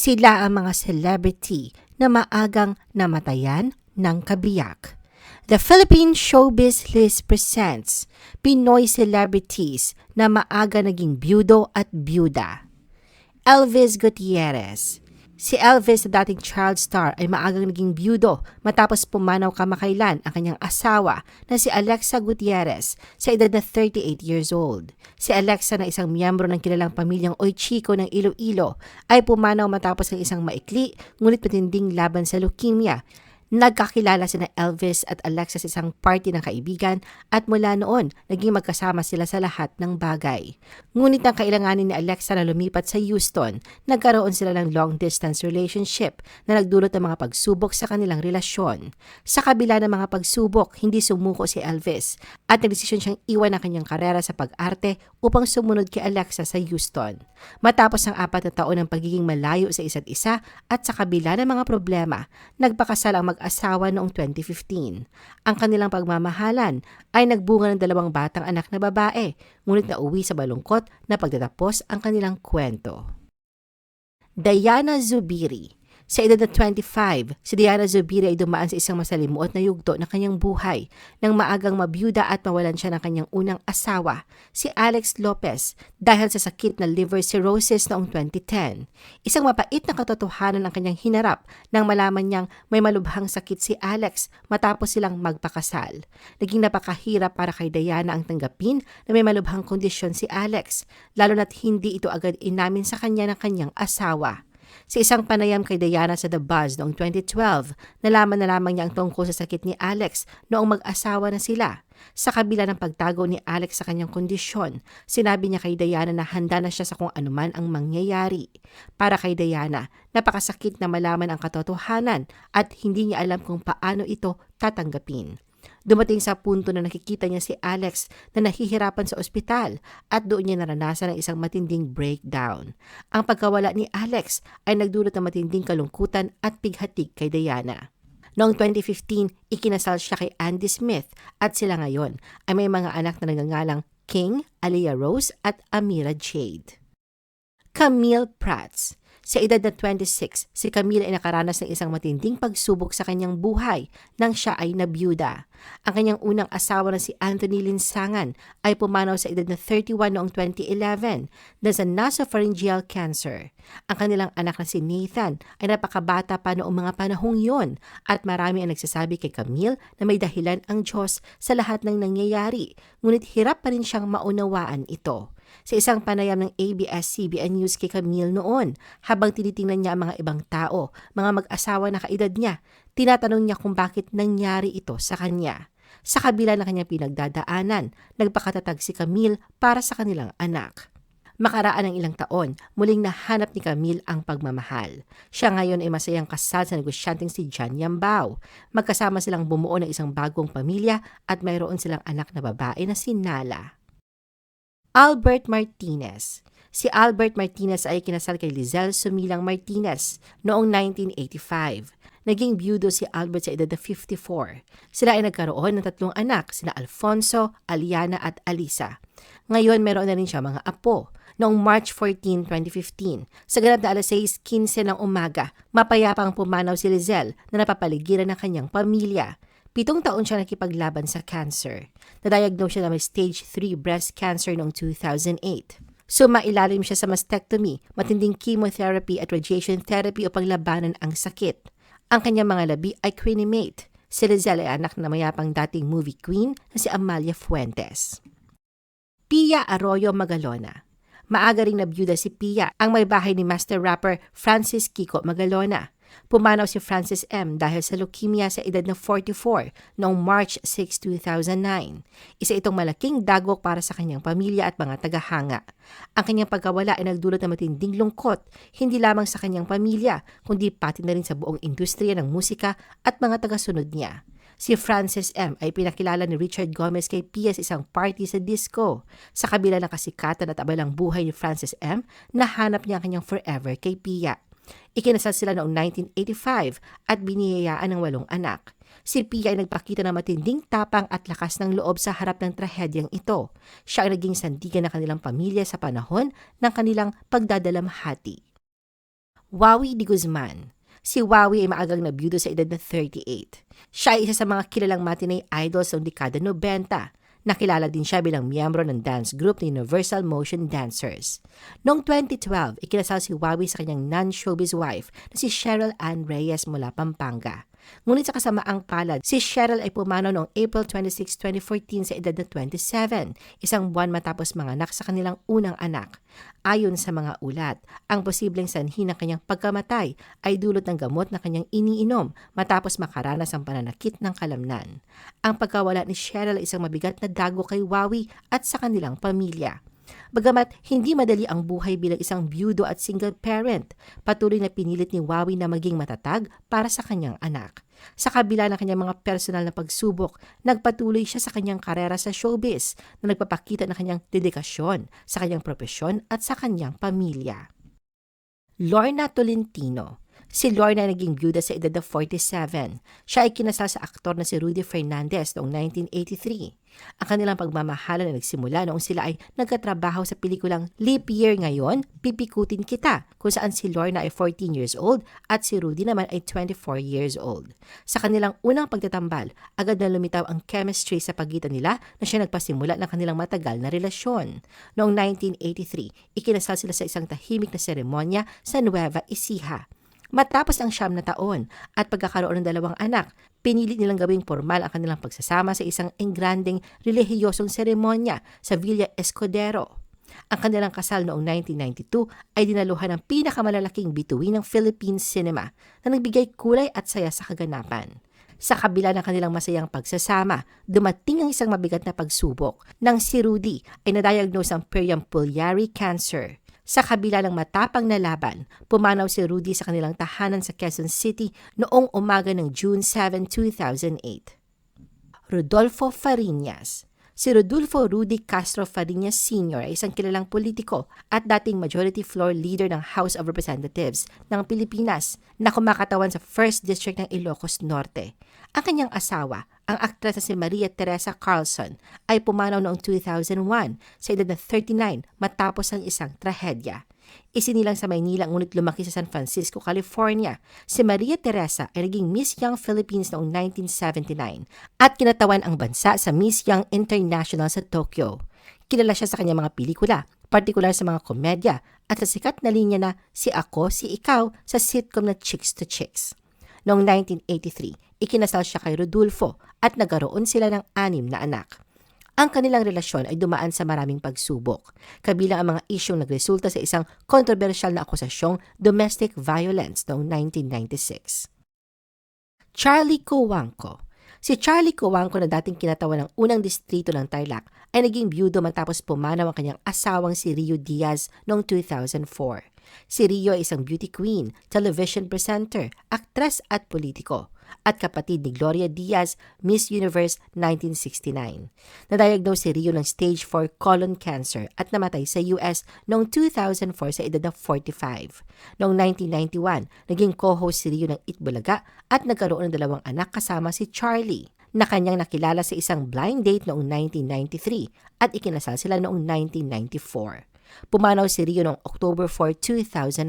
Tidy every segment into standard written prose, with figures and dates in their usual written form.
Sila ang mga celebrity na maagang namatayan ng kabiyak. The Philippine Showbiz List presents Pinoy celebrities na maaga naging byudo at byuda. Elvis Gutierrez. Si Elvis na dating child star ay maagang naging byudo matapos pumanaw kamakailan ang kanyang asawa na si Alexa Gutierrez sa edad na 38 years old. Si Alexa na isang miyembro ng kilalang pamilyang Oychicco ng Iloilo ay pumanaw matapos ng isang maikli ngunit matinding laban sa leukemia. Nagkakilala sina Elvis at Alexa sa isang party ng kaibigan at mula noon, naging magkasama sila sa lahat ng bagay. Ngunit ang kailanganin ni Alexa na lumipat sa Houston, nagkaroon sila ng long-distance relationship na nagdulot ng mga pagsubok sa kanilang relasyon. Sa kabila ng mga pagsubok, hindi sumuko si Elvis at nagdesisyon siyang iwan ang kanyang karera sa pag-arte upang sumunod kay Alexa sa Houston. Matapos ang 4 na taon ng pagiging malayo sa isa't isa at sa kabila ng mga problema, nagpakasal ang mag-asawa noong 2015. Ang kanilang pagmamahalan ay nagbunga ng 2 batang anak na babae, ngunit nauwi sa malungkot na pagtatapos ang kanilang kwento. Diana Zubiri. Sa edad na 25, si Diana Zubiri ay dumaan sa isang masalimuot na yugto ng kanyang buhay nang maagang mabyuda at mawalan siya ng kanyang unang asawa, si Alex Lopez, dahil sa sakit na liver cirrhosis noong 2010. Isang mapait na katotohanan ang kanyang hinarap nang malaman niyang may malubhang sakit si Alex matapos silang magpakasal. Naging napakahirap para kay Diana ang tanggapin na may malubhang kondisyon si Alex, lalo na't hindi ito agad inamin sa kanya ng kanyang asawa. Sa isang panayam kay Diana sa The Buzz noong 2012, nalaman na lamang niya ang tungkol sa sakit ni Alex noong mag-asawa na sila. Sa kabila ng pagtago ni Alex sa kanyang kondisyon, sinabi niya kay Diana na handa na siya sa kung anuman ang mangyayari. Para kay Diana, napakasakit na malaman ang katotohanan at hindi niya alam kung paano ito tatanggapin. Dumating sa punto na nakikita niya si Alex na nahihirapan sa ospital at doon niya naranasan ang isang matinding breakdown. Ang pagkawala ni Alex ay nagdulot ng matinding kalungkutan at pighatig kay Diana. Noong 2015, ikinasal siya kay Andy Smith at sila ngayon ay may mga anak na nagngangalang King, Aliyah Rose at Amira Jade. Camille Prats. Sa edad na 26, si Camille ay nakaranas ng isang matinding pagsubok sa kanyang buhay nang siya ay nabyuda. Ang kanyang unang asawa na si Anthony Linsangan ay pumanaw sa edad na 31 noong 2011 dahil sa nasopharyngeal cancer. Ang kanilang anak na si Nathan ay napakabata pa noong mga panahong yon at marami ang nagsasabi kay Camille na may dahilan ang Diyos sa lahat ng nangyayari, ngunit hirap pa rin siyang maunawaan ito. Sa isang panayam ng ABS-CBN News kay Camille noon, habang tinitingnan niya ang mga ibang tao, mga mag-asawa na kaedad niya, tinatanong niya kung bakit nangyari ito sa kanya. Sa kabila ng kanyang pinagdadaanan, nagpakatatag si Camille para sa kanilang anak. Makaraan ng ilang taon, muling nahanap ni Camille ang pagmamahal. Siya ngayon ay masayang kasal sa negosyanteng si John Yambao. Magkasama silang bumuo ng isang bagong pamilya at mayroon silang anak na babae na si Nala. Albert Martinez. Si Albert Martinez ay kinasal kay Lizelle Sumilang Martinez noong 1985. Naging byudo si Albert sa edad na 54. Sila ay nagkaroon ng 3 anak, sina Alfonso, Aliana at Alisa. Ngayon meron na rin siya mga apo. Noong March 14, 2015, sa ganap na 6:15 ng umaga, mapayapang pumanaw si Lizelle na napapaligiran ng kanyang pamilya. 7 taon siya nakipaglaban sa cancer. Na-diagnose siya na may stage 3 breast cancer noong 2008. Sumailalim siya sa mastectomy, matinding chemotherapy at radiation therapy upang labanan ang sakit. Ang kanyang mga labi ay cremate. Si Lizelle ay anak na mayapang dating movie queen na si Amalia Fuentes. Pia Arroyo Magalona. Maaga ring nabyuda si Pia, ang may bahay ni master rapper Francis Kiko Magalona. Pumanaw si Francis M. dahil sa leukemia sa edad na 44 noong March 6, 2009. Isa itong malaking dagok para sa kanyang pamilya at mga tagahanga. Ang kanyang pagkawala ay nagdulot ng matinding lungkot, hindi lamang sa kanyang pamilya, kundi pati na rin sa buong industriya ng musika at mga tagasunod niya. Si Francis M. ay pinakilala ni Richard Gomez kay Pia sa isang party sa disco. Sa kabila ng kasikatan at abalang buhay ni Francis M., nahanap niya ang kanyang forever kay Pia. Ikinasal sila noong 1985 at biniyayaan ng 8 anak. Si Pia ay nagpakita ng matinding tapang at lakas ng loob sa harap ng trahedyang ito. Siya ay naging sandigan ng kanilang pamilya sa panahon ng kanilang pagdadalamhati. Wawi de Guzman. Si Wawi ay maagang nabiyudo sa edad na 38. Siya ay isa sa mga kilalang matinee idols noong dekada 90. Nakilala din siya bilang miyembro ng dance group ni Universal Motion Dancers. Noong 2012, ikinasal si Wawi sa kanyang non-showbiz wife na si Cheryl Ann Reyes mula Pampanga. Ngunit sa kasamaang palad, si Cheryl ay pumanaw noong April 26, 2014 sa edad na 27, isang buwan matapos manganak sa kanilang unang anak. Ayon sa mga ulat, ang posibleng sanhi ng kanyang pagkamatay ay dulot ng gamot na kanyang iniinom matapos makaranas ng pananakit ng kalamnan. Ang pagkawala ni Cheryl ay isang mabigat na dago kay Wawi at sa kanilang pamilya. Bagamat hindi madali ang buhay bilang isang byudo at single parent, patuloy na pinilit ni Wawi na maging matatag para sa kanyang anak. Sa kabila ng kanyang mga personal na pagsubok, nagpatuloy siya sa kanyang karera sa showbiz na nagpapakita ng kanyang dedikasyon sa kanyang propesyon at sa kanyang pamilya. Lorna Tolentino. Si Lorna ay naging byuda sa edad na 47. Siya ay kinasal sa aktor na si Rudy Fernandez noong 1983. Ang kanilang pagmamahalan na nagsimula noong sila ay nagkatrabaho sa pelikulang Leap Year Ngayon, Pipikutin Kita, kung saan si Lorna ay 14 years old at si Rudy naman ay 24 years old. Sa kanilang unang pagtatambal, agad na lumitaw ang chemistry sa pagitan nila na siya nagpasimula ng kanilang matagal na relasyon. Noong 1983, ikinasal sila sa isang tahimik na seremonya sa Nueva Ecija. Matapos ang 9 na taon at pagkakaroon ng 2 anak, pinili nilang gawing formal ang kanilang pagsasama sa isang engrandeng relihiyosong seremonya sa Villa Escudero. Ang kanilang kasal noong 1992 ay dinaluhan ng pinakamalalaking bituin ng Philippine cinema na nagbigay kulay at saya sa kaganapan. Sa kabila ng kanilang masayang pagsasama, dumating ang isang mabigat na pagsubok nang si Rudy ay na-diagnose ng periampulmonary cancer. Sa kabila ng matapang na laban, pumanaw si Rudy sa kanilang tahanan sa Quezon City noong umaga ng June 7, 2008. Rodolfo Fariñas. Si Rodolfo Rudy Castro Fariñas Sr. ay isang kilalang politiko at dating majority floor leader ng House of Representatives ng Pilipinas na kumakatawan sa 1st District ng Ilocos Norte. Ang kanyang asawa, ang aktres na si Maria Teresa Carlson, ay pumanaw noong 2001 sa edad na 39 matapos ang isang trahedya. Isinilang sa Maynila ngunit lumaki sa San Francisco, California, si Maria Teresa ay naging Miss Young Philippines noong 1979 at kinatawan ang bansa sa Miss Young International sa Tokyo. Kilala siya sa kanyang mga pelikula, partikular sa mga komedya at sa sikat na linya na Si Ako, Si Ikaw sa sitcom na Chicks to Chicks. Noong 1983, ikinasal siya kay Rodolfo at nagkaroon sila ng 6 na anak. Ang kanilang relasyon ay dumaan sa maraming pagsubok, kabilang ang mga isyong nagresulta sa isang kontrobersyal na akusasyong domestic violence noong 1996. Charlie Cojuangco. Si Charlie Cojuangco na dating kinatawan ng unang distrito ng Tarlac ay naging byudo matapos pumanaw ang kanyang asawang si Rio Diaz noong 2004. Si Rio ay isang beauty queen, television presenter, aktres at politiko, at kapatid ni Gloria Diaz, Miss Universe 1969. Nadiagnose si Rio ng stage 4 colon cancer at namatay sa US noong 2004 sa edad na 45. Noong 1991, naging co-host si Rio ng Itbulaga at nagkaroon ng 2 anak kasama si Charlie, na kanyang nakilala sa isang blind date noong 1993 at ikinasal sila noong 1994. Pumanaw si Rio noong October 4,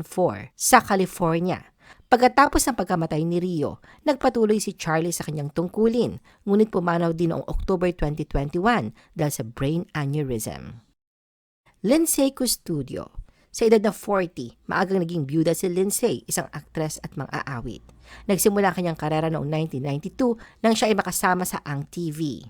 2004 sa California. Pagkatapos ng pagkamatay ni Rio, nagpatuloy si Charlie sa kanyang tungkulin, ngunit pumanaw din noong October 2021 dahil sa brain aneurysm. Lindsay Custodio. Sa edad na 40, maagang naging byuda si Lindsay, isang aktres at mang-aawit. Nagsimula ang kanyang karera noong 1992 nang siya ay makasama sa Ang TV.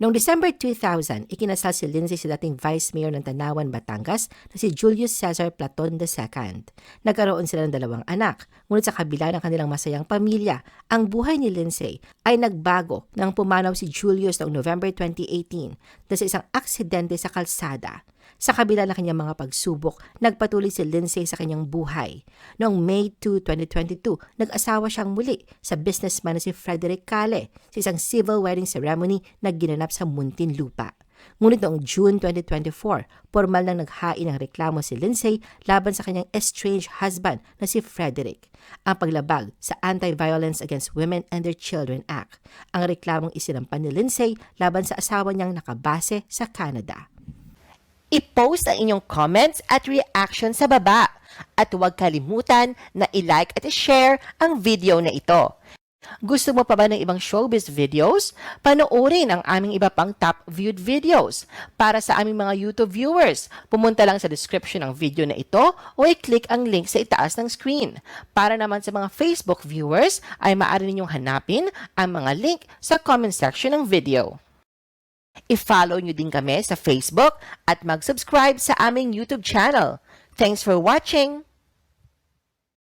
Noong December 2000, ikinasal si Lindsay sa dating Vice Mayor ng Tanawan, Batangas na si Julius Cesar Platon II. Nagkaroon sila ng 2 anak, ngunit sa kabila ng kanilang masayang pamilya, ang buhay ni Lindsay ay nagbago nang pumanaw si Julius noong November 2018 dahil sa isang aksidente sa kalsada. Sa kabila ng kanyang mga pagsubok, nagpatuloy si Lindsay sa kanyang buhay. Noong May 2, 2022, nag-asawa siyang muli sa businessman na si Frederick Cale sa isang civil wedding ceremony na ginanap sa Muntinlupa. Ngunit noong June 2024, formal nang naghain ng reklamo si Lindsay laban sa kanyang estranged husband na si Frederick. Ang paglabag sa Anti-Violence Against Women and Their Children Act. Ang reklamong isinampan ni Lindsay laban sa asawa niyang nakabase sa Canada. I-post ang inyong comments at reaction sa baba. At huwag kalimutan na i-like at i-share ang video na ito. Gusto mo pa ba ng ibang showbiz videos? Panoorin ang aming iba pang top viewed videos. Para sa aming mga YouTube viewers, pumunta lang sa description ng video na ito o i-click ang link sa itaas ng screen. Para naman sa mga Facebook viewers, ay maaari ninyong hanapin ang mga link sa comment section ng video. I-follow nyo din kami sa Facebook at mag-subscribe sa aming YouTube channel. Thanks for watching!